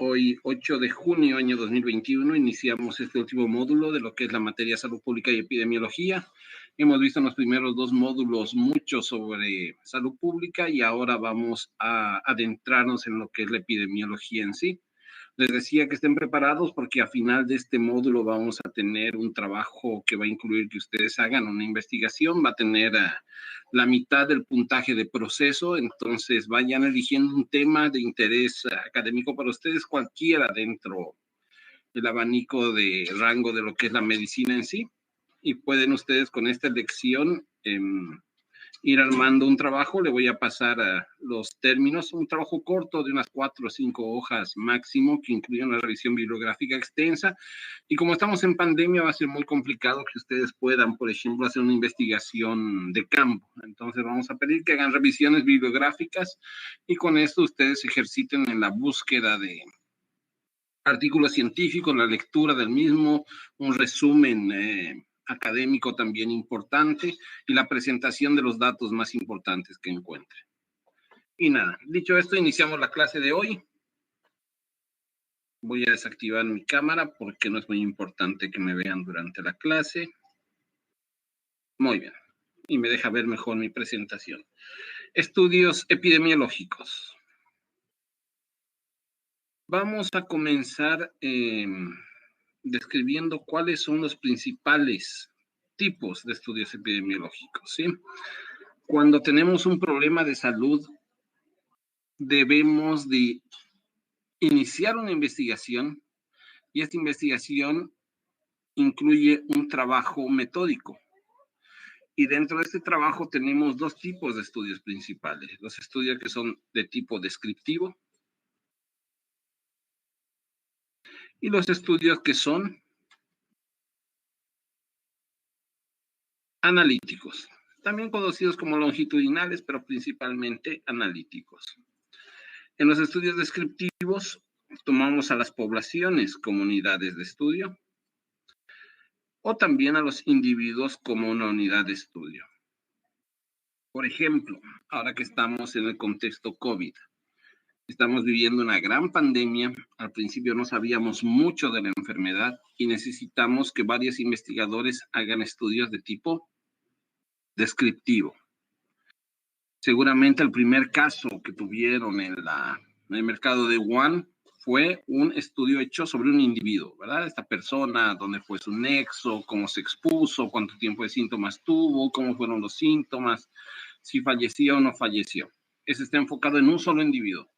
Hoy, 8 de junio, año 2021, iniciamos este último módulo de lo que es la materia salud pública y epidemiología. Hemos visto en los primeros dos módulos mucho sobre salud pública y ahora vamos a adentrarnos en lo que es la epidemiología en sí. Les decía que estén preparados porque a final de este módulo vamos a tener un trabajo que va a incluir que ustedes hagan una investigación, va a tener la mitad del puntaje de proceso, entonces vayan eligiendo un tema de interés académico para ustedes, cualquiera dentro del abanico de rango de lo que es la medicina en sí, y pueden ustedes con esta lección ir armando un trabajo. Le voy a pasar a los términos, un trabajo corto de unas 4 o 5 hojas máximo, que incluye una revisión bibliográfica extensa. Y como estamos en pandemia, va a ser muy complicado que ustedes puedan, por ejemplo, hacer una investigación de campo. Entonces vamos a pedir que hagan revisiones bibliográficas y con esto ustedes ejerciten en la búsqueda de artículos científicos, la lectura del mismo, un resumen académico también importante y la presentación de los datos más importantes que encuentre. Y nada, dicho esto, iniciamos la clase de hoy. Voy a desactivar mi cámara porque no es muy importante que me vean durante la clase. Muy bien, y me deja ver mejor mi presentación. Estudios epidemiológicos. Vamos a comenzar describiendo cuáles son los principales tipos de estudios epidemiológicos, ¿sí? Cuando tenemos un problema de salud, debemos de iniciar una investigación y esta investigación incluye un trabajo metódico. Y dentro de este trabajo tenemos dos tipos de estudios principales. Los estudios que son de tipo descriptivo y los estudios que son analíticos, también conocidos como longitudinales, pero principalmente analíticos. En los estudios descriptivos tomamos a las poblaciones como unidades de estudio o también a los individuos como una unidad de estudio. Por ejemplo, ahora que estamos en el contexto COVID, estamos viviendo una gran pandemia. Al principio no sabíamos mucho de la enfermedad y necesitamos que varios investigadores hagan estudios de tipo descriptivo. Seguramente el primer caso que tuvieron en el mercado de Wuhan fue un estudio hecho sobre un individuo, ¿verdad? Esta persona, dónde fue su nexo, cómo se expuso, cuánto tiempo de síntomas tuvo, cómo fueron los síntomas, si falleció o no falleció. Ese está enfocado en un solo individuo.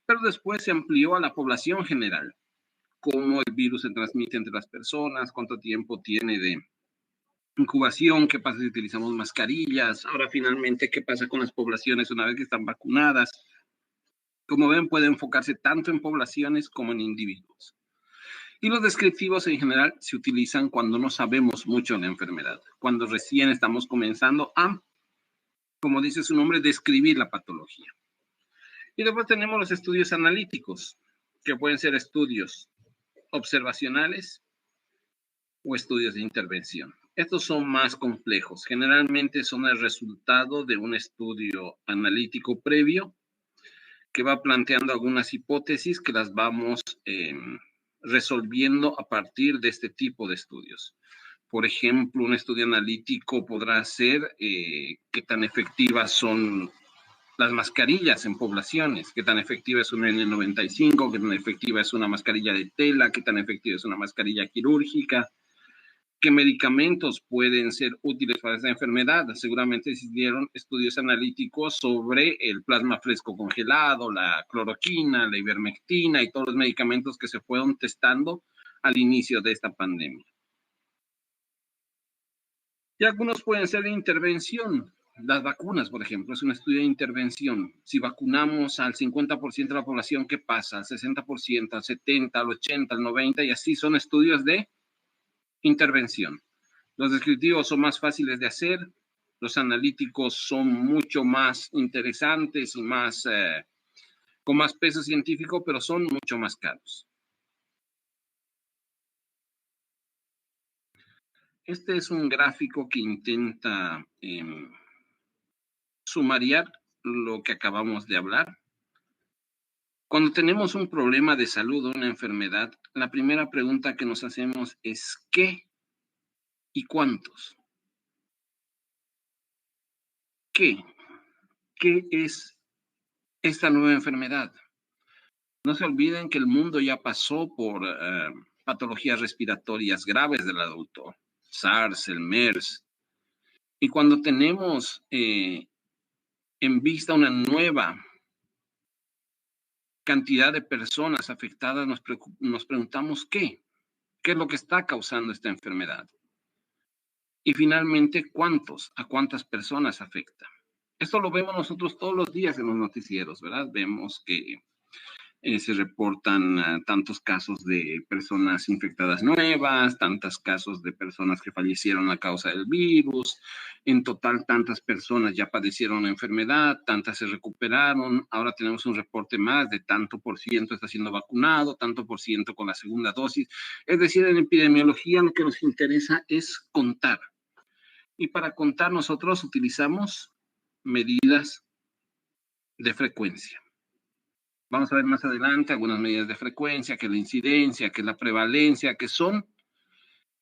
Pero después se amplió a la población general, cómo el virus se transmite entre las personas, cuánto tiempo tiene de incubación, qué pasa si utilizamos mascarillas, ahora finalmente qué pasa con las poblaciones una vez que están vacunadas. Como ven, puede enfocarse tanto en poblaciones como en individuos. Y los descriptivos en general se utilizan cuando no sabemos mucho de la enfermedad, cuando recién estamos comenzando a, como dice su nombre, describir la patología. Y después tenemos los estudios analíticos, que pueden ser estudios observacionales o estudios de intervención. Estos son más complejos. Generalmente son el resultado de un estudio analítico previo que va planteando algunas hipótesis que las vamos resolviendo a partir de este tipo de estudios. Por ejemplo, un estudio analítico podrá ser qué tan efectivas son las mascarillas en poblaciones, qué tan efectiva es una N95, qué tan efectiva es una mascarilla de tela, qué tan efectiva es una mascarilla quirúrgica, qué medicamentos pueden ser útiles para esta enfermedad. Seguramente se hicieron estudios analíticos sobre el plasma fresco congelado, la cloroquina, la ivermectina y todos los medicamentos que se fueron testando al inicio de esta pandemia. Y algunos pueden ser de intervención. Las vacunas, por ejemplo, es un estudio de intervención. Si vacunamos al 50% de la población, ¿qué pasa? Al 60%, al 70%, al 80%, al 90%, y así son estudios de intervención. Los descriptivos son más fáciles de hacer, los analíticos son mucho más interesantes y más, con más peso científico, pero son mucho más caros. Este es un gráfico que intenta sumariar lo que acabamos de hablar. Cuando tenemos un problema de salud o una enfermedad, la primera pregunta que nos hacemos es ¿qué y cuántos? ¿Qué? ¿Qué es esta nueva enfermedad? No se olviden que el mundo ya pasó por patologías respiratorias graves del adulto, SARS, el MERS, y cuando tenemos en vista una nueva cantidad de personas afectadas, nos preguntamos qué es lo que está causando esta enfermedad. Y finalmente, a cuántas personas afecta. Esto lo vemos nosotros todos los días en los noticieros, ¿verdad? Vemos que se reportan tantos casos de personas infectadas nuevas, tantos casos de personas que fallecieron a causa del virus. En total, tantas personas ya padecieron la enfermedad, tantas se recuperaron. Ahora tenemos un reporte más de tanto por ciento está siendo vacunado, tanto por ciento con la segunda dosis. Es decir, en epidemiología lo que nos interesa es contar. Y para contar nosotros utilizamos medidas de frecuencia. Vamos a ver más adelante algunas medidas de frecuencia, que es la incidencia, que es la prevalencia, que son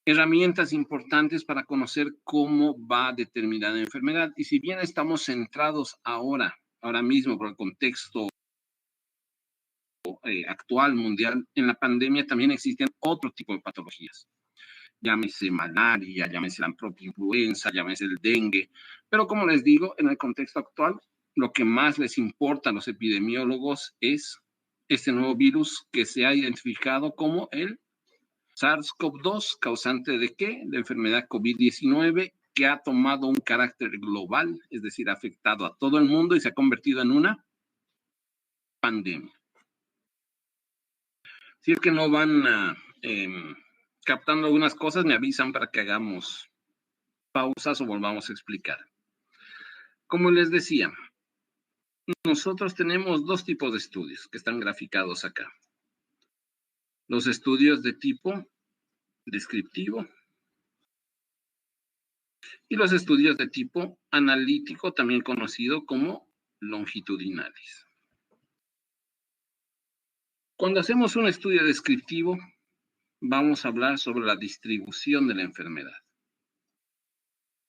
herramientas importantes para conocer cómo va determinada enfermedad. Y si bien estamos centrados ahora mismo por el contexto actual mundial, en la pandemia también existen otro tipo de patologías. Llámese malaria, llámese la propia influenza, llámese el dengue. Pero como les digo, en el contexto actual, lo que más les importa a los epidemiólogos es este nuevo virus que se ha identificado como el SARS-CoV-2, causante de qué? De enfermedad COVID-19, que ha tomado un carácter global, es decir, ha afectado a todo el mundo y se ha convertido en una pandemia. Si es que no van captando algunas cosas, me avisan para que hagamos pausas o volvamos a explicar. Como les decía, nosotros tenemos dos tipos de estudios que están graficados acá. Los estudios de tipo descriptivo y los estudios de tipo analítico, también conocido como longitudinales. Cuando hacemos un estudio descriptivo, vamos a hablar sobre la distribución de la enfermedad.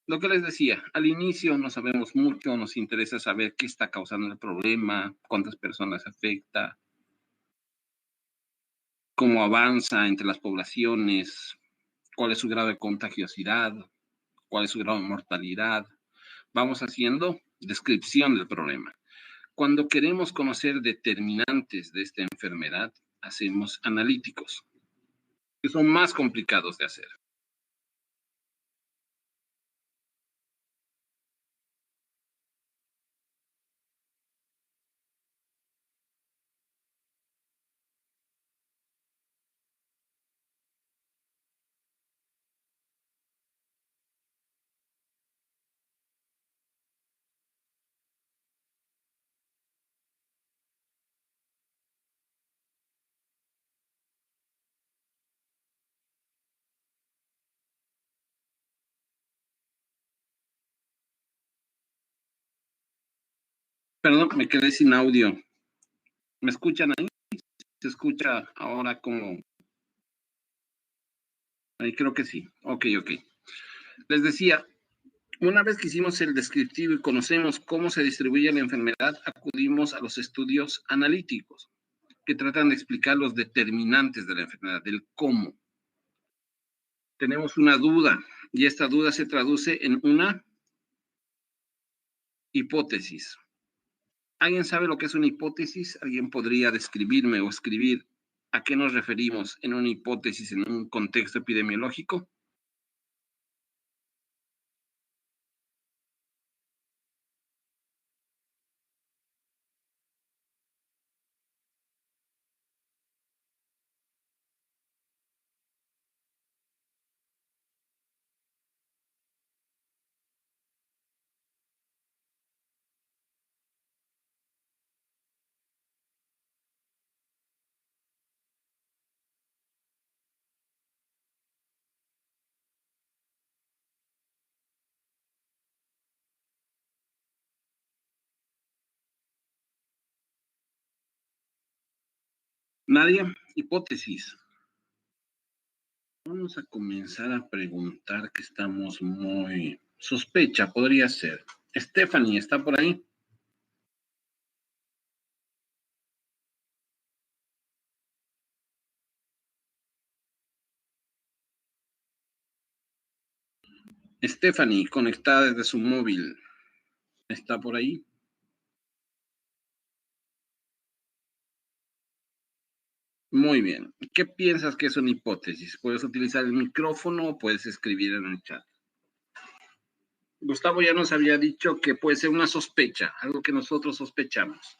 Lo que les decía, al inicio no sabemos mucho, nos interesa saber qué está causando el problema, cuántas personas afecta, cómo avanza entre las poblaciones, cuál es su grado de contagiosidad, cuál es su grado de mortalidad. Vamos haciendo descripción del problema. Cuando queremos conocer determinantes de esta enfermedad, hacemos analíticos, que son más complicados de hacer. Perdón, me quedé sin audio. ¿Me escuchan ahí? ¿Se escucha ahora como? Ahí creo que sí. Ok. Les decía, una vez que hicimos el descriptivo y conocemos cómo se distribuye la enfermedad, acudimos a los estudios analíticos, que tratan de explicar los determinantes de la enfermedad, del cómo. Tenemos una duda y esta duda se traduce en una hipótesis. ¿Alguien sabe lo que es una hipótesis? ¿Alguien podría describirme o escribir a qué nos referimos en una hipótesis en un contexto epidemiológico? Nadia, hipótesis. Vamos a comenzar a preguntar que estamos muy... Sospecha, podría ser. Stephanie, ¿está por ahí? Stephanie, conectada desde su móvil, ¿está por ahí? Muy bien. ¿Qué piensas que es una hipótesis? Puedes utilizar el micrófono o puedes escribir en el chat. Gustavo ya nos había dicho que puede ser una sospecha, algo que nosotros sospechamos.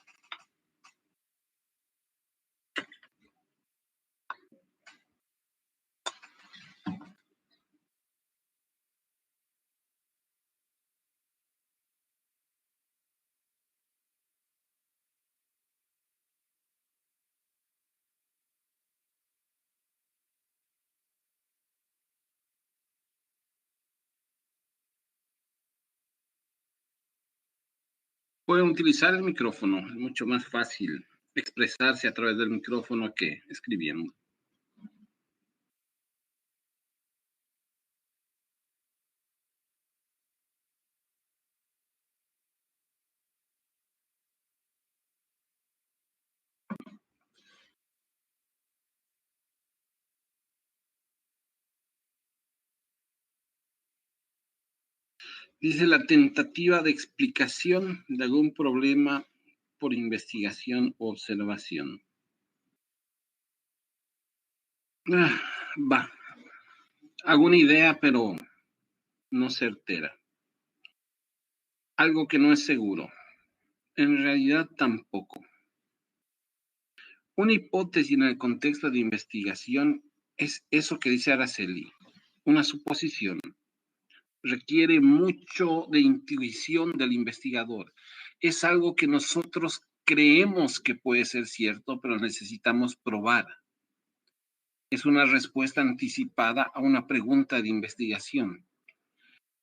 Pueden utilizar el micrófono, es mucho más fácil expresarse a través del micrófono que escribiendo. Dice la tentativa de explicación de algún problema por investigación o observación. Va. Alguna idea, pero no certera. Algo que no es seguro. En realidad tampoco. Una hipótesis en el contexto de investigación es eso que dice Araceli, una suposición. Requiere mucho de intuición del investigador. Es algo que nosotros creemos que puede ser cierto, pero necesitamos probar. Es una respuesta anticipada a una pregunta de investigación.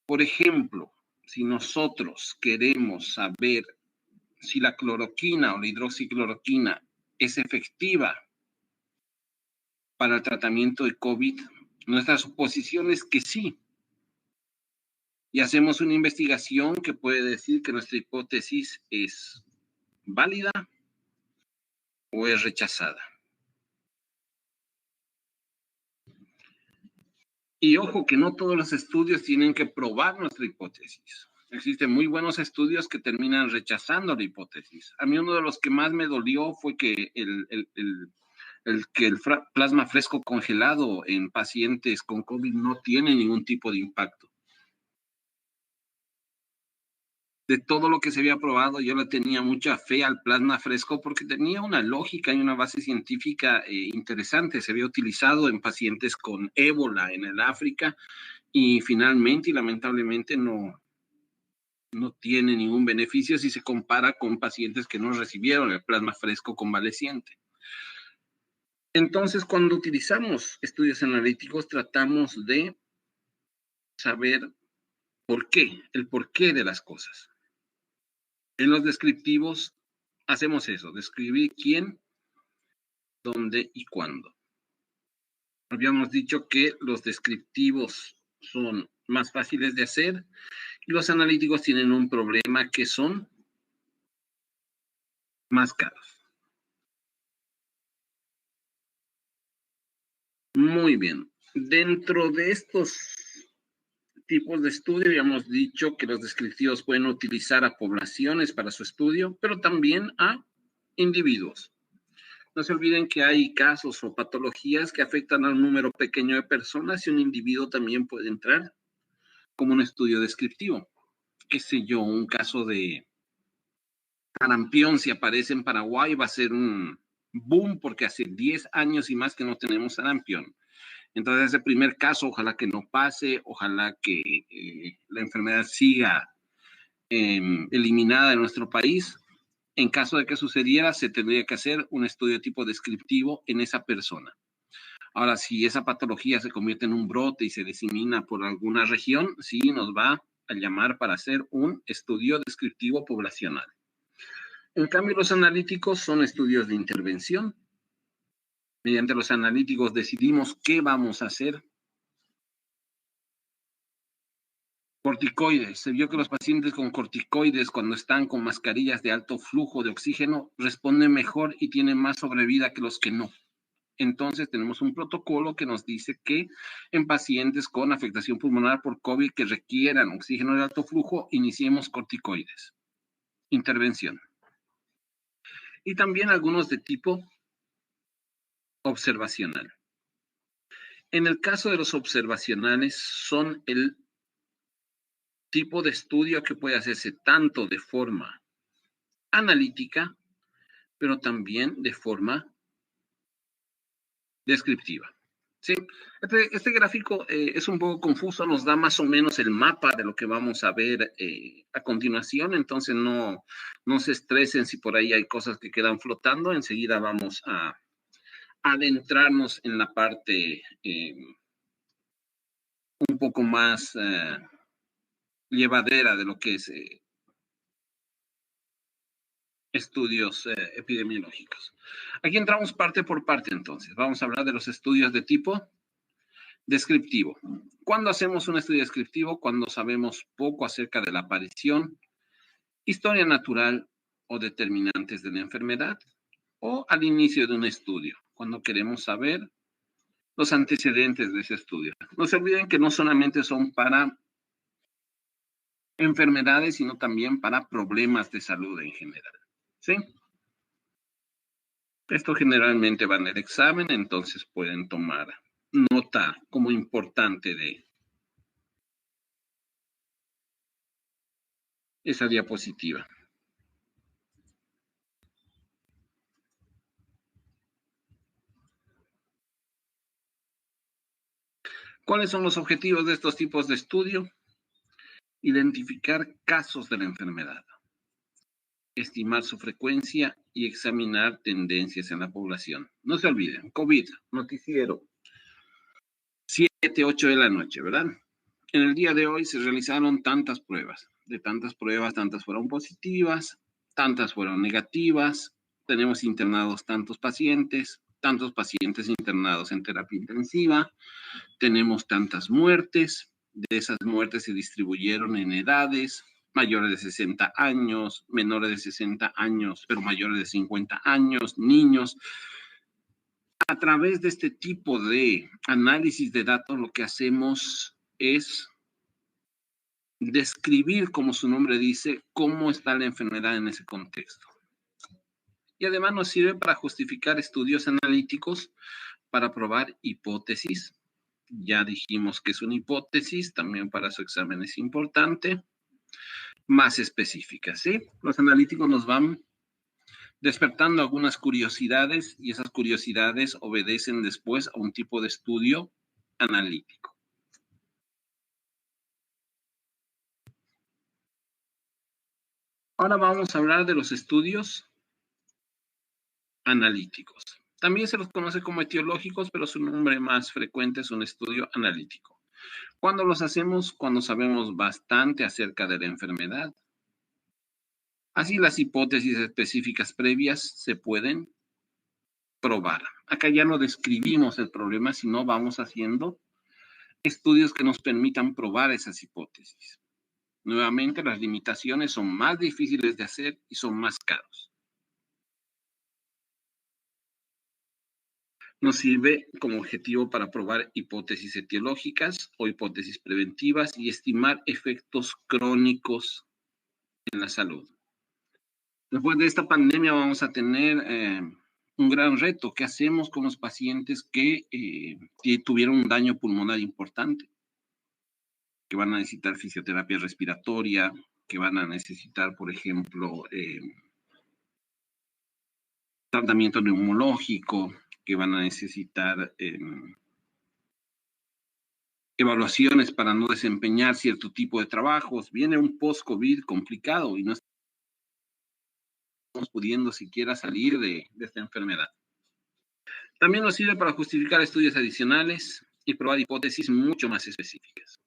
Por ejemplo, si nosotros queremos saber si la cloroquina o la hidroxicloroquina es efectiva para el tratamiento de COVID, nuestra suposición es que sí. Y hacemos una investigación que puede decir que nuestra hipótesis es válida o es rechazada. Y ojo que no todos los estudios tienen que probar nuestra hipótesis. Existen muy buenos estudios que terminan rechazando la hipótesis. A mí uno de los que más me dolió fue que el plasma fresco congelado en pacientes con COVID no tiene ningún tipo de impacto. De todo lo que se había probado, yo le tenía mucha fe al plasma fresco porque tenía una lógica y una base científica interesante. Se había utilizado en pacientes con ébola en el África y finalmente y lamentablemente no tiene ningún beneficio si se compara con pacientes que no recibieron el plasma fresco convaleciente. Entonces, cuando utilizamos estudios analíticos, tratamos de saber el porqué de las cosas. En los descriptivos hacemos eso, describir quién, dónde y cuándo. Habíamos dicho que los descriptivos son más fáciles de hacer y los analíticos tienen un problema que son más caros. Muy bien. Dentro de estos tipos de estudio, habíamos dicho que los descriptivos pueden utilizar a poblaciones para su estudio, pero también a individuos. No se olviden que hay casos o patologías que afectan a un número pequeño de personas y un individuo también puede entrar como un estudio descriptivo. Qué sé yo, un caso de sarampión, si aparece en Paraguay, va a ser un boom porque hace 10 años y más que no tenemos sarampión. Entonces, ese primer caso, ojalá que no pase, ojalá que la enfermedad siga eliminada de nuestro país. En caso de que sucediera, se tendría que hacer un estudio tipo descriptivo en esa persona. Ahora, si esa patología se convierte en un brote y se disemina por alguna región, sí nos va a llamar para hacer un estudio descriptivo poblacional. En cambio, los analíticos son estudios de intervención. Mediante los analíticos decidimos qué vamos a hacer. Corticoides. Se vio que los pacientes con corticoides, cuando están con mascarillas de alto flujo de oxígeno, responden mejor y tienen más sobrevida que los que no. Entonces tenemos un protocolo que nos dice que en pacientes con afectación pulmonar por COVID que requieran oxígeno de alto flujo, iniciemos corticoides. Intervención. Y también algunos de tipo observacional. En el caso de los observacionales, son el tipo de estudio que puede hacerse tanto de forma analítica, pero también de forma descriptiva. Sí, este gráfico es un poco confuso, nos da más o menos el mapa de lo que vamos a ver a continuación, entonces no se estresen si por ahí hay cosas que quedan flotando, enseguida vamos a adentrarnos en la parte un poco más llevadera de lo que es estudios epidemiológicos. Aquí entramos parte por parte entonces, vamos a hablar de los estudios de tipo descriptivo. ¿Cuándo hacemos un estudio descriptivo? Cuando sabemos poco acerca de la aparición, historia natural o determinantes de la enfermedad, o al inicio de un estudio, cuando queremos saber los antecedentes de ese estudio. No se olviden que no solamente son para enfermedades, sino también para problemas de salud en general. ¿Sí? Esto generalmente va en el examen, entonces pueden tomar nota como importante de esa diapositiva. ¿Cuáles son los objetivos de estos tipos de estudio? Identificar casos de la enfermedad, estimar su frecuencia y examinar tendencias en la población. No se olviden, COVID, noticiero, 7, 8 de la noche, ¿verdad? En el día de hoy se realizaron tantas pruebas. De tantas pruebas, tantas fueron positivas, tantas fueron negativas. Tenemos internados tantos pacientes internados en terapia intensiva. Tenemos tantas muertes. De esas muertes se distribuyeron en edades, mayores de 60 años, menores de 60 años, pero mayores de 50 años, niños. A través de este tipo de análisis de datos, lo que hacemos es describir, como su nombre dice, cómo está la enfermedad en ese contexto. Y además nos sirve para justificar estudios analíticos, para probar hipótesis. Ya dijimos que es una hipótesis, también para su examen es importante. Más específicas, ¿sí? Los analíticos nos van despertando algunas curiosidades y esas curiosidades obedecen después a un tipo de estudio analítico. Ahora vamos a hablar de los estudios analíticos. También se los conoce como etiológicos, pero su nombre más frecuente es un estudio analítico. ¿Cuándo los hacemos? Cuando sabemos bastante acerca de la enfermedad. Así las hipótesis específicas previas se pueden probar. Acá ya no describimos el problema, sino vamos haciendo estudios que nos permitan probar esas hipótesis. Nuevamente, las limitaciones son más difíciles de hacer y son más caros. Nos sirve como objetivo para probar hipótesis etiológicas o hipótesis preventivas y estimar efectos crónicos en la salud. Después de esta pandemia vamos a tener un gran reto. ¿Qué hacemos con los pacientes que tuvieron un daño pulmonar importante? Que van a necesitar fisioterapia respiratoria, que van a necesitar, por ejemplo, tratamiento neumológico, que van a necesitar evaluaciones para no desempeñar cierto tipo de trabajos. Viene un post-COVID complicado y no estamos pudiendo siquiera salir de esta enfermedad. También nos sirve para justificar estudios adicionales y probar hipótesis mucho más específicas.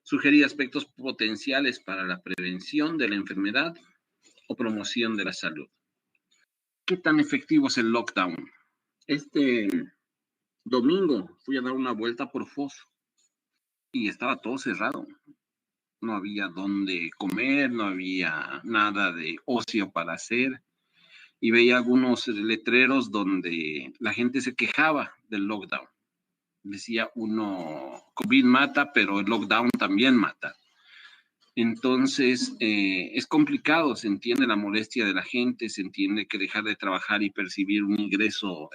Sugerir aspectos potenciales para la prevención de la enfermedad o promoción de la salud. ¿Qué tan efectivo es el lockdown? Este domingo fui a dar una vuelta por Foz y estaba todo cerrado. No había dónde comer, no había nada de ocio para hacer. Y veía algunos letreros donde la gente se quejaba del lockdown. Decía uno, COVID mata, pero el lockdown también mata. Entonces, es complicado, se entiende la molestia de la gente, se entiende que dejar de trabajar y percibir un ingreso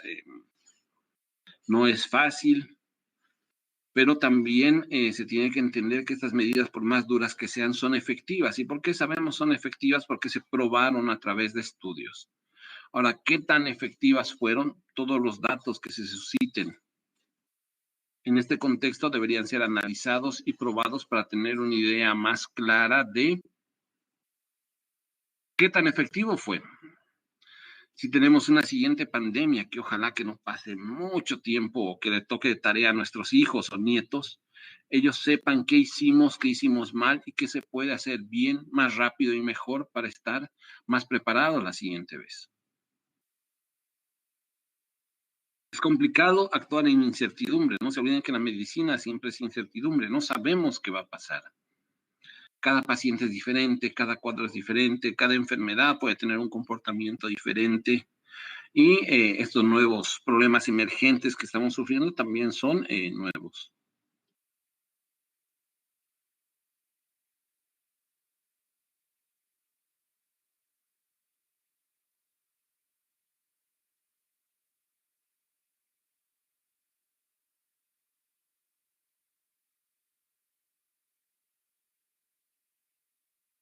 no es fácil, pero también se tiene que entender que estas medidas, por más duras que sean, son efectivas. ¿Y por qué sabemos son efectivas? Porque se probaron a través de estudios. Ahora, ¿qué tan efectivas fueron? Todos los datos que se susciten en este contexto deberían ser analizados y probados para tener una idea más clara de qué tan efectivo fue. Si tenemos una siguiente pandemia, que ojalá que no pase mucho tiempo o que le toque de tarea a nuestros hijos o nietos, ellos sepan qué hicimos mal y qué se puede hacer bien, más rápido y mejor para estar más preparados la siguiente vez. Es complicado actuar en incertidumbre. No se olviden que la medicina siempre es incertidumbre. No sabemos qué va a pasar. Cada paciente es diferente, cada cuadro es diferente, cada enfermedad puede tener un comportamiento diferente. Y estos nuevos problemas emergentes que estamos sufriendo también son nuevos.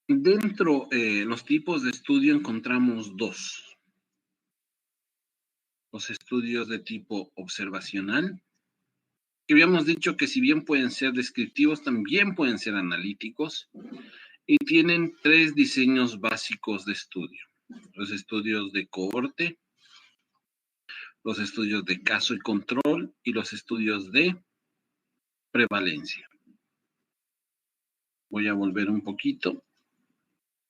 Dentro de los tipos de estudio encontramos dos. Los estudios de tipo observacional, que habíamos dicho que si bien pueden ser descriptivos, también pueden ser analíticos, y tienen tres diseños básicos de estudio. Los estudios de cohorte, los estudios de caso y control y los estudios de prevalencia. Voy a volver un poquito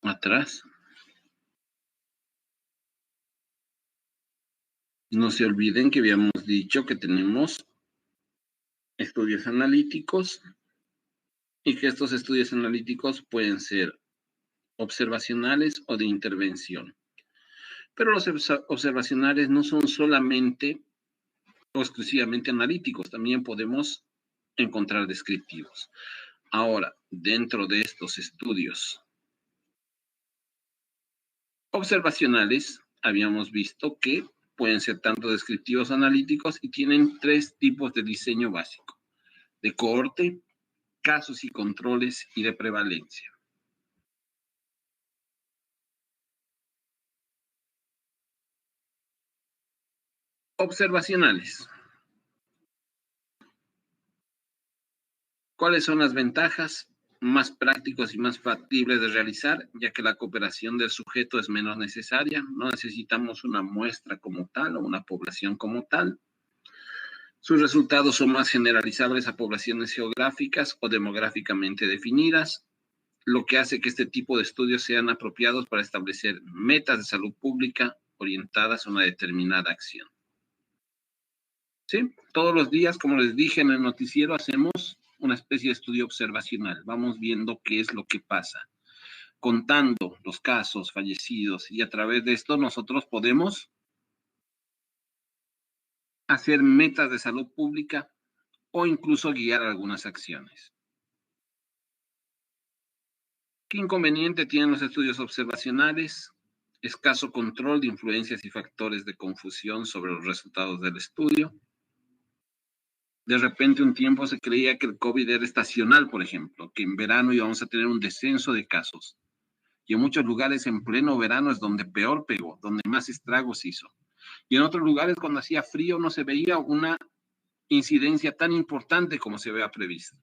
atrás. No se olviden que habíamos dicho que tenemos estudios analíticos y que estos estudios analíticos pueden ser observacionales o de intervención. Pero los observacionales no son solamente o exclusivamente analíticos, también podemos encontrar descriptivos. Ahora, dentro de estos estudios observacionales, habíamos visto que pueden ser tanto descriptivos o analíticos y tienen tres tipos de diseño básico: de cohorte, casos y controles y de prevalencia. Observacionales. ¿Cuáles son las ventajas? Más prácticos y más factibles de realizar, ya que la cooperación del sujeto es menos necesaria. No necesitamos una muestra como tal o una población como tal. Sus resultados son más generalizables a poblaciones geográficas o demográficamente definidas, lo que hace que este tipo de estudios sean apropiados para establecer metas de salud pública orientadas a una determinada acción. ¿Sí? Todos los días, como les dije en el noticiero, hacemos una especie de estudio observacional. Vamos viendo qué es lo que pasa, contando los casos fallecidos, y a través de esto nosotros podemos hacer metas de salud pública o incluso guiar algunas acciones. ¿Qué inconveniente tienen los estudios observacionales? Escaso control de influencias y factores de confusión sobre los resultados del estudio. De repente un tiempo se creía que el COVID era estacional, por ejemplo, que en verano íbamos a tener un descenso de casos. Y en muchos lugares en pleno verano es donde peor pegó, donde más estragos hizo. Y en otros lugares cuando hacía frío no se veía una incidencia tan importante como se había previsto.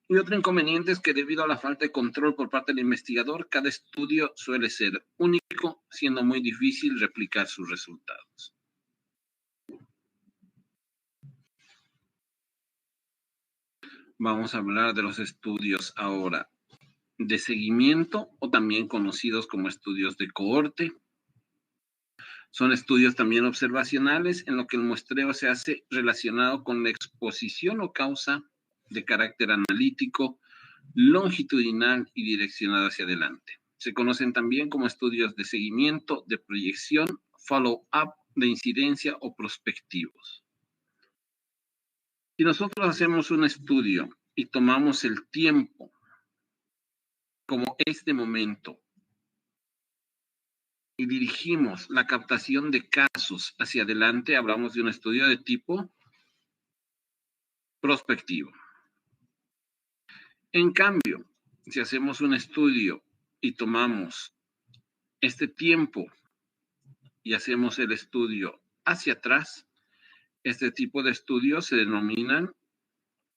Y otro inconveniente es que debido a la falta de control por parte del investigador, cada estudio suele ser único, siendo muy difícil replicar sus resultados. Vamos a hablar de los estudios ahora de seguimiento, o también conocidos como estudios de cohorte. Son estudios también observacionales en lo que el muestreo se hace relacionado con la exposición o causa de carácter analítico, longitudinal y direccionado hacia adelante. Se conocen también como estudios de seguimiento, de proyección, follow-up, de incidencia o prospectivos. Si nosotros hacemos un estudio y tomamos el tiempo como este momento y dirigimos la captación de casos hacia adelante, hablamos de un estudio de tipo prospectivo. En cambio, si hacemos un estudio y tomamos este tiempo y hacemos el estudio hacia atrás, este tipo de estudios se denominan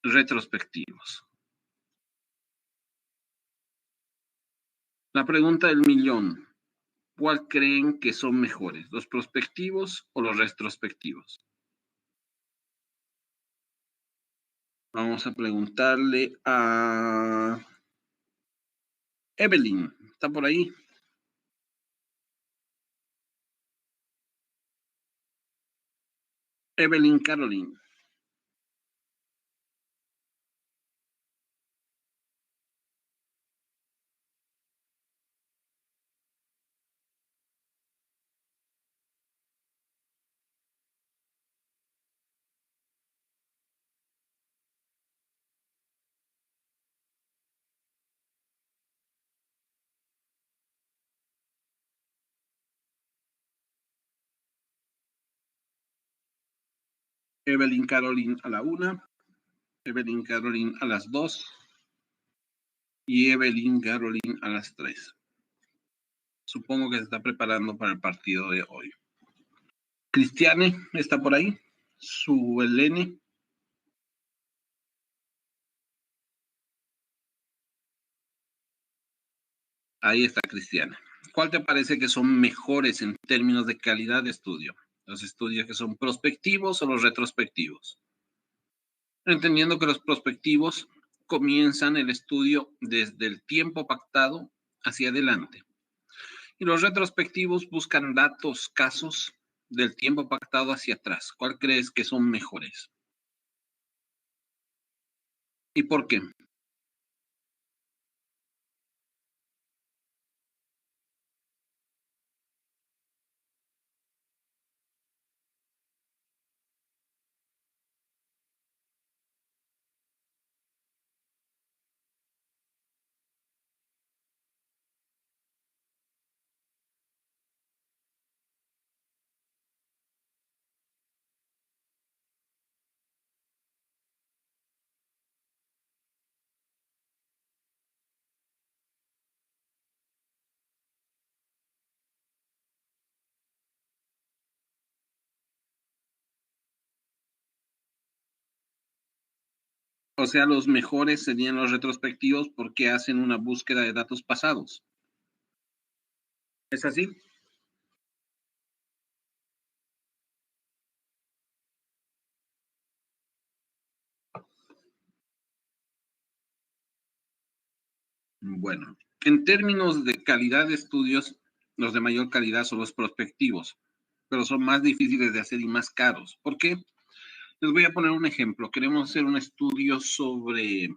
retrospectivos. La pregunta del millón: ¿cuál creen que son mejores, los prospectivos o los retrospectivos? Vamos a preguntarle a Evelyn. ¿Está por ahí? Evelyn Caroline. Evelyn Caroline a la 1, Evelyn Caroline a las 2 y Evelyn Caroline a las 3. Supongo que se está preparando para el partido de hoy. Cristiane está por ahí. Su Elene. Ahí está Cristiana. ¿Cuál te parece que son mejores en términos de calidad de estudio? ¿Los estudios que son prospectivos o los retrospectivos? Entendiendo que los prospectivos comienzan el estudio desde el tiempo pactado hacia adelante. Y los retrospectivos buscan datos, casos del tiempo pactado hacia atrás. ¿Cuál crees que son mejores? ¿Y por qué? O sea, los mejores serían los retrospectivos porque hacen una búsqueda de datos pasados. ¿Es así? Bueno, en términos de calidad de estudios, los de mayor calidad son los prospectivos, pero son más difíciles de hacer y más caros. ¿Por qué? Les voy a poner un ejemplo. Queremos hacer un estudio sobre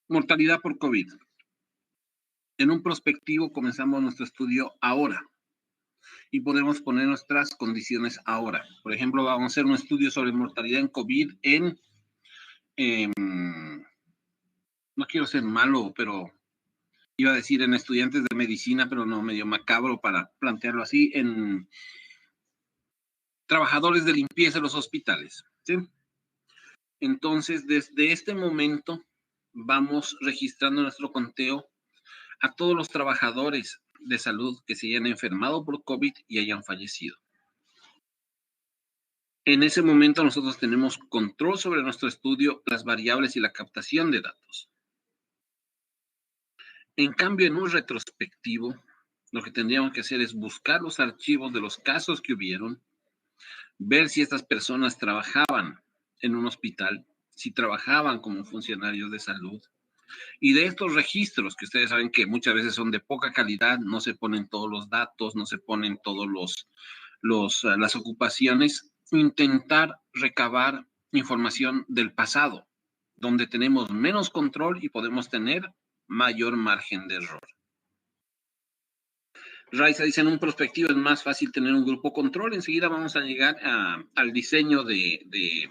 mortalidad por COVID. En un prospectivo comenzamos nuestro estudio ahora y podemos poner nuestras condiciones ahora. Por ejemplo, vamos a hacer un estudio sobre mortalidad en COVID no quiero ser malo, pero iba a decir en estudiantes de medicina, pero no, medio macabro para plantearlo así, en trabajadores de limpieza en los hospitales, ¿sí? Entonces, desde este momento vamos registrando nuestro conteo a todos los trabajadores de salud que se hayan enfermado por COVID y hayan fallecido. En ese momento nosotros tenemos control sobre nuestro estudio, las variables y la captación de datos. En cambio, en un retrospectivo, lo que tendríamos que hacer es buscar los archivos de los casos que hubieron, ver si estas personas trabajaban en un hospital, si trabajaban como funcionarios de salud, Y de estos registros, que ustedes saben que muchas veces son de poca calidad, no se ponen todos los datos, no se ponen todos las ocupaciones, intentar recabar información del pasado, donde tenemos menos control y podemos tener mayor margen de error. Raiza dice, en un prospectivo es más fácil tener un grupo control. Enseguida vamos a llegar al diseño de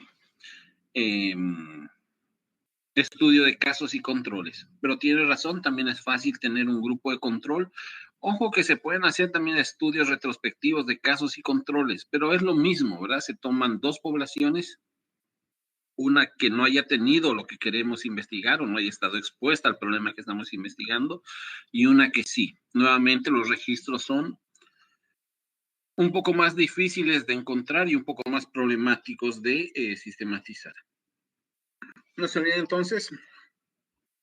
estudio de casos y controles. Pero tiene razón, también es fácil tener un grupo de control. Ojo que se pueden hacer también estudios retrospectivos de casos y controles, pero es lo mismo, ¿verdad? Se toman dos poblaciones, una que no haya tenido lo que queremos investigar o no haya estado expuesta al problema que estamos investigando, y una que sí. Nuevamente, los registros son un poco más difíciles de encontrar y un poco más problemáticos de sistematizar. No se olviden entonces,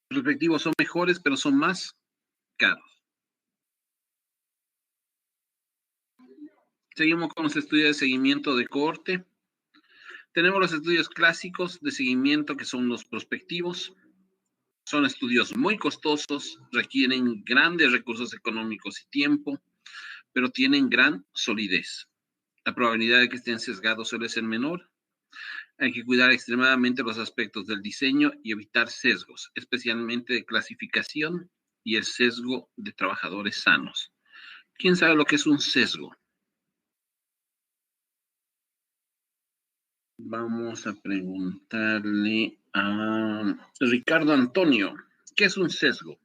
los respectivos son mejores, pero son más caros. Seguimos con los estudios de seguimiento de cohorte. Tenemos los estudios clásicos de seguimiento, que son los prospectivos. Son estudios muy costosos, requieren grandes recursos económicos y tiempo, pero tienen gran solidez. La probabilidad de que estén sesgados suele ser menor. Hay que cuidar extremadamente los aspectos del diseño y evitar sesgos, especialmente de clasificación y el sesgo de trabajadores sanos. ¿Quién sabe lo que es un sesgo? Vamos a preguntarle a Ricardo Antonio, ¿qué es un sesgo?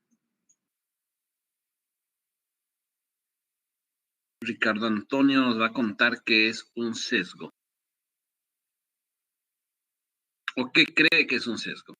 Ricardo Antonio nos va a contar qué es un sesgo. ¿O qué cree que es un sesgo?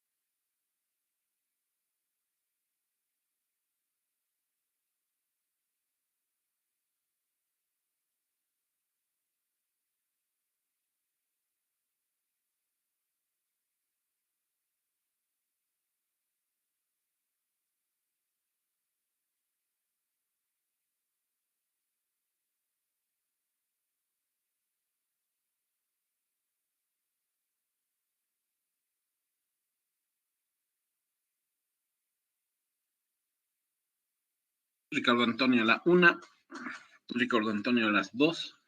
Ricardo Antonio a la 1, Ricardo Antonio a las 2,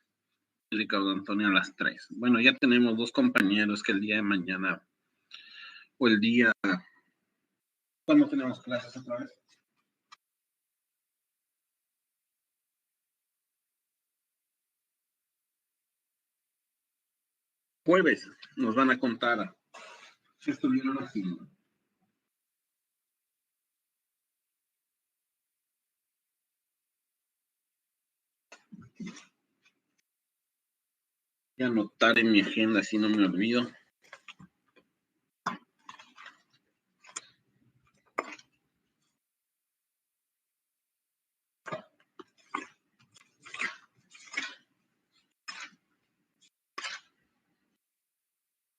y Ricardo Antonio a las 3. Bueno, ya tenemos dos compañeros que el día de mañana o el día... ¿Cuándo tenemos clases otra vez? Jueves nos van a contar si estuvieron haciendo. Voy a anotar en mi agenda, si no me olvido.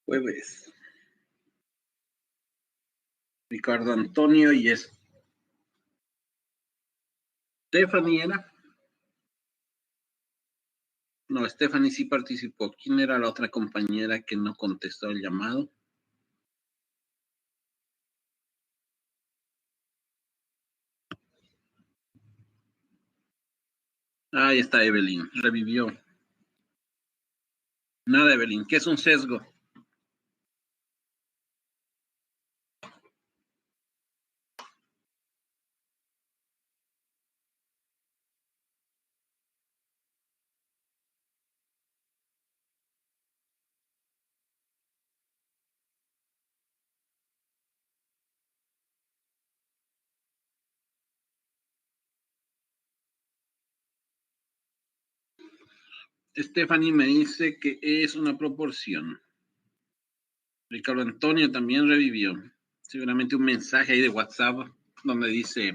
Jueves. Ricardo Antonio y es Stephanie, ¿era? No, Stephanie sí participó. ¿Quién era la otra compañera que no contestó el llamado? Ahí está Evelyn, revivió. Nada, Evelyn, ¿qué es un sesgo? Stephanie me dice que es una proporción. Ricardo Antonio también revivió. Seguramente un mensaje ahí de WhatsApp donde dice,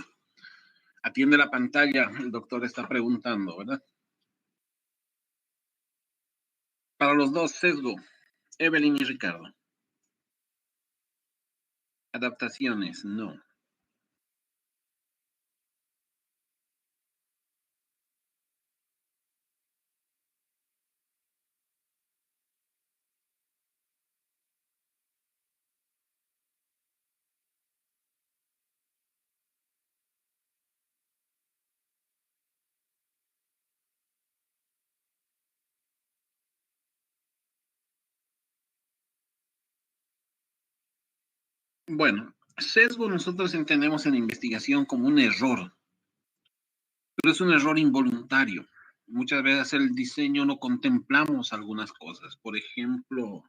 atiende la pantalla, el doctor está preguntando, ¿verdad? Para los dos, sesgo, Evelyn y Ricardo. Adaptaciones, no. Bueno, sesgo nosotros entendemos en la investigación como un error, pero es un error involuntario. Muchas veces el diseño no contemplamos algunas cosas. Por ejemplo,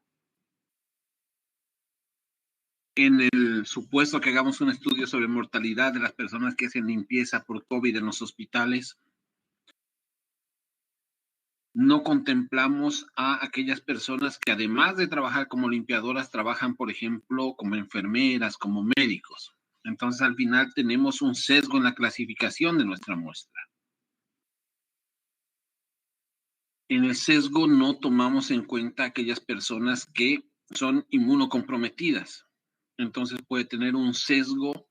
en el supuesto que hagamos un estudio sobre mortalidad de las personas que hacen limpieza por COVID en los hospitales, no contemplamos a aquellas personas que además de trabajar como limpiadoras, trabajan, por ejemplo, como enfermeras, como médicos. Entonces, al final tenemos un sesgo en la clasificación de nuestra muestra. En el sesgo no tomamos en cuenta aquellas personas que son inmunocomprometidas. Entonces puede tener un sesgo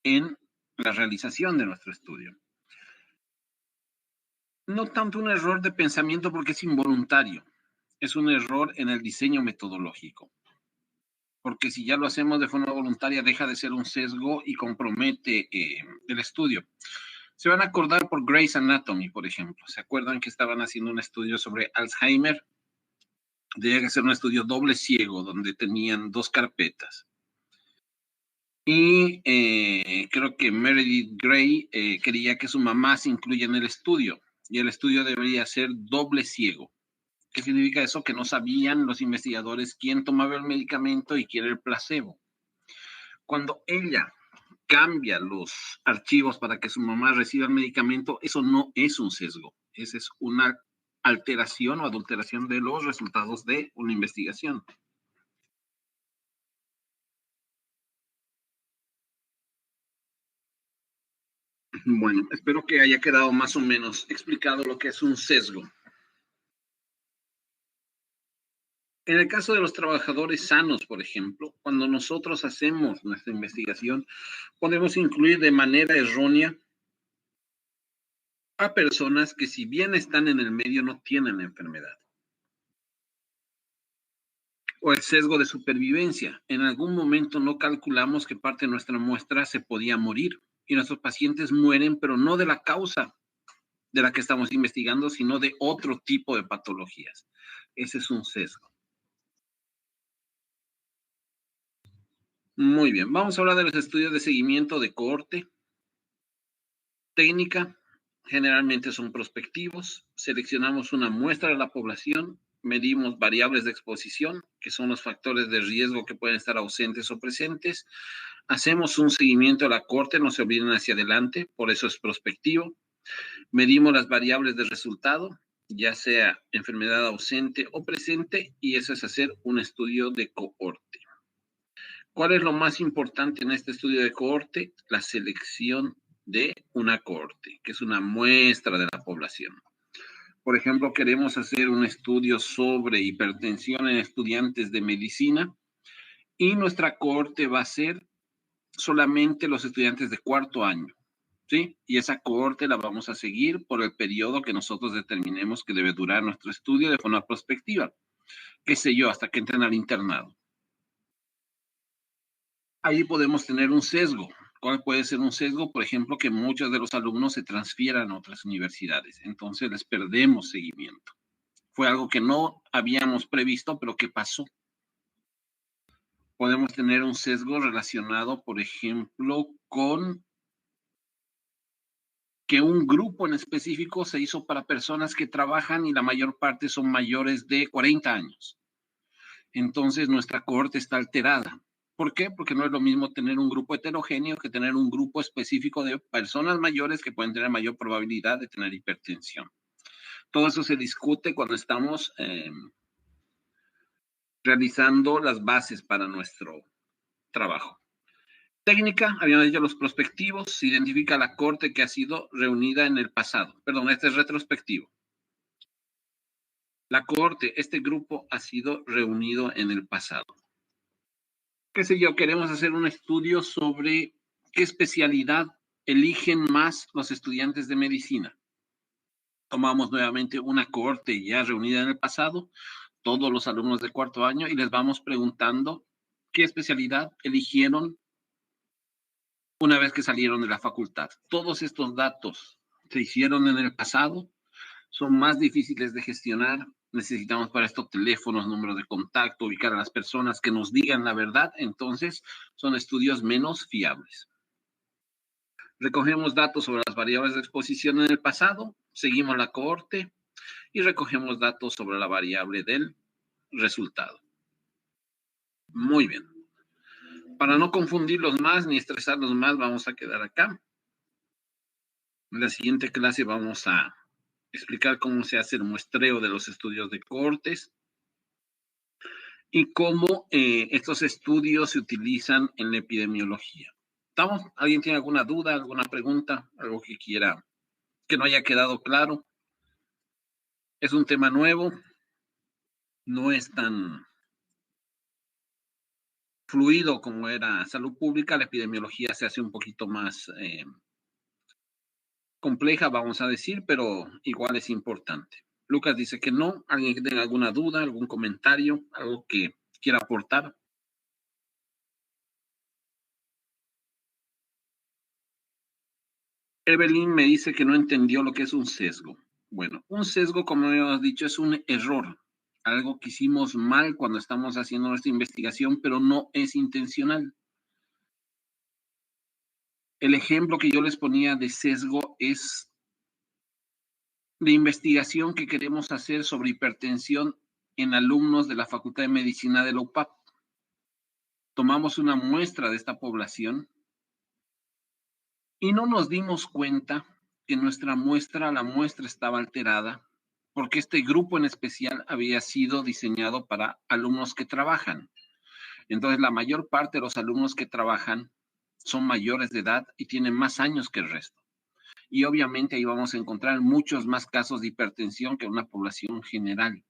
en la realización de nuestro estudio. No tanto un error de pensamiento porque es involuntario, es un error en el diseño metodológico. Porque si ya lo hacemos de forma voluntaria, deja de ser un sesgo y compromete el estudio. Se van a acordar por Grey's Anatomy, por ejemplo. ¿Se acuerdan que estaban haciendo un estudio sobre Alzheimer? Tenía que ser un estudio doble ciego, donde tenían 2 carpetas. Y creo que Meredith Grey quería que su mamá se incluya en el estudio. Y el estudio debería ser doble ciego. ¿Qué significa eso? Que no sabían los investigadores quién tomaba el medicamento y quién era el placebo. Cuando ella cambia los archivos para que su mamá reciba el medicamento, eso no es un sesgo. Esa es una alteración o adulteración de los resultados de una investigación. Bueno, espero que haya quedado más o menos explicado lo que es un sesgo. En el caso de los trabajadores sanos, por ejemplo, cuando nosotros hacemos nuestra investigación, podemos incluir de manera errónea a personas que si bien están en el medio no tienen la enfermedad. O el sesgo de supervivencia. En algún momento no calculamos que parte de nuestra muestra se podía morir y nuestros pacientes mueren, pero no de la causa de la que estamos investigando, sino de otro tipo de patologías. Ese es un sesgo. Muy bien, vamos a hablar de los estudios de seguimiento de cohorte. Técnica, generalmente son prospectivos. Seleccionamos una muestra de la población, medimos variables de exposición, que son los factores de riesgo que pueden estar ausentes o presentes. Hacemos un seguimiento a la cohorte, no se olviden hacia adelante, por eso es prospectivo. Medimos las variables de resultado, ya sea enfermedad ausente o presente, y eso es hacer un estudio de cohorte. ¿Cuál es lo más importante en este estudio de cohorte? La selección de una cohorte, que es una muestra de la población. Por ejemplo, queremos hacer un estudio sobre hipertensión en estudiantes de medicina y nuestra cohorte va a ser solamente los estudiantes de cuarto año, ¿sí? Y esa cohorte la vamos a seguir por el periodo que nosotros determinemos que debe durar nuestro estudio de forma prospectiva, qué sé yo, hasta que entren al internado. Ahí podemos tener un sesgo. ¿Cuál puede ser un sesgo? Por ejemplo, que muchos de los alumnos se transfieran a otras universidades. Entonces les perdemos seguimiento. Fue algo que no habíamos previsto, pero que pasó. Podemos tener un sesgo relacionado, por ejemplo, con que un grupo en específico se hizo para personas que trabajan y la mayor parte son mayores de 40 años. Entonces nuestra cohorte está alterada. ¿Por qué? Porque no es lo mismo tener un grupo heterogéneo que tener un grupo específico de personas mayores que pueden tener mayor probabilidad de tener hipertensión. Todo eso se discute cuando estamos realizando las bases para nuestro trabajo. Técnica, habíamos dicho los prospectivos, se identifica la cohorte que ha sido reunida en el pasado. Perdón, este es retrospectivo. La cohorte, este grupo ha sido reunido en el pasado. Qué sé yo, queremos hacer un estudio sobre qué especialidad eligen más los estudiantes de medicina. Tomamos nuevamente una cohorte ya reunida en el pasado, todos los alumnos de cuarto año, y les vamos preguntando qué especialidad eligieron una vez que salieron de la facultad. Todos estos datos se hicieron en el pasado, son más difíciles de gestionar. Necesitamos para esto teléfonos, número de contacto, ubicar a las personas que nos digan la verdad. Entonces, son estudios menos fiables. Recogemos datos sobre las variables de exposición en el pasado, seguimos la cohorte y recogemos datos sobre la variable del resultado. Muy bien. Para no confundirlos más ni estresarlos más, vamos a quedar acá. En la siguiente clase vamos a explicar cómo se hace el muestreo de los estudios de cohortes y cómo estos estudios se utilizan en la epidemiología. ¿Estamos? ¿Alguien tiene alguna duda, alguna pregunta, algo que quiera, que no haya quedado claro? Es un tema nuevo, no es tan fluido como era salud pública. La epidemiología se hace un poquito más compleja, vamos a decir, pero igual es importante. Lucas dice que no. ¿Alguien que tenga alguna duda, algún comentario, algo que quiera aportar? Evelyn me dice que no entendió lo que es un sesgo. Bueno, un sesgo, como hemos dicho, es un error, algo que hicimos mal cuando estamos haciendo nuestra investigación, pero no es intencional. El ejemplo que yo les ponía de sesgo es de investigación que queremos hacer sobre hipertensión en alumnos de la Facultad de Medicina de la UPAP. Tomamos una muestra de esta población y no nos dimos cuenta que la muestra estaba alterada porque este grupo en especial había sido diseñado para alumnos que trabajan. Entonces, la mayor parte de los alumnos que trabajan son mayores de edad y tienen más años que el resto. Y obviamente ahí vamos a encontrar muchos más casos de hipertensión que una población general.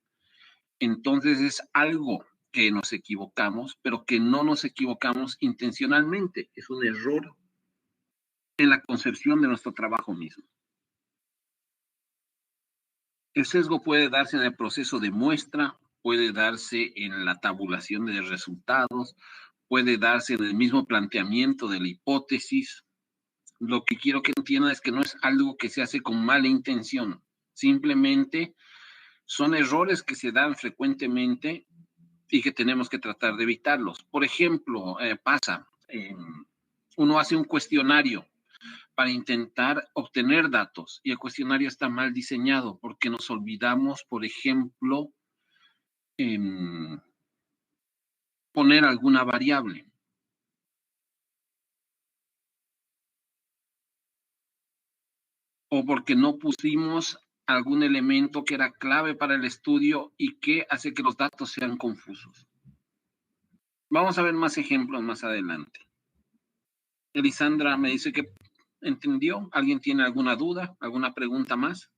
Entonces, es algo que nos equivocamos, pero que no nos equivocamos intencionalmente. Es un error en la concepción de nuestro trabajo mismo. El sesgo puede darse en el proceso de muestra, puede darse en la tabulación de resultados, puede darse en el mismo planteamiento de la hipótesis. Lo que quiero que entiendan es que no es algo que se hace con mala intención, simplemente son errores que se dan frecuentemente y que tenemos que tratar de evitarlos. Por ejemplo, uno hace un cuestionario para intentar obtener datos y el cuestionario está mal diseñado porque nos olvidamos, por ejemplo, poner alguna variable. O porque no pusimos algún elemento que era clave para el estudio y que hace que los datos sean confusos. Vamos a ver más ejemplos más adelante. Elisandra me dice que entendió. ¿Alguien tiene alguna duda, alguna pregunta más?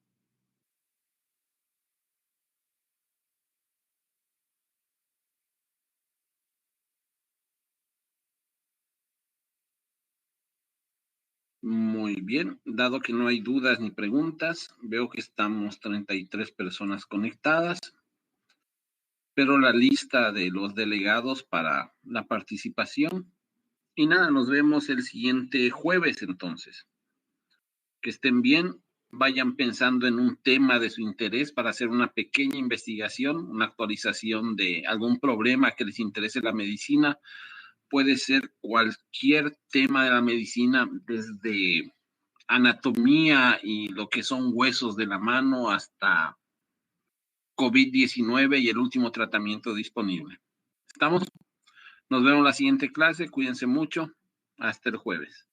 Muy bien, dado que no hay dudas ni preguntas, veo que estamos 33 personas conectadas, pero la lista de los delegados para la participación. Y nada, nos vemos el siguiente jueves entonces. Que estén bien, vayan pensando en un tema de su interés para hacer una pequeña investigación, una actualización de algún problema que les interese la medicina. Puede ser cualquier tema de la medicina, desde anatomía y lo que son huesos de la mano hasta COVID-19 y el último tratamiento disponible. ¿Estamos? Nos vemos en la siguiente clase. Cuídense mucho. Hasta el jueves.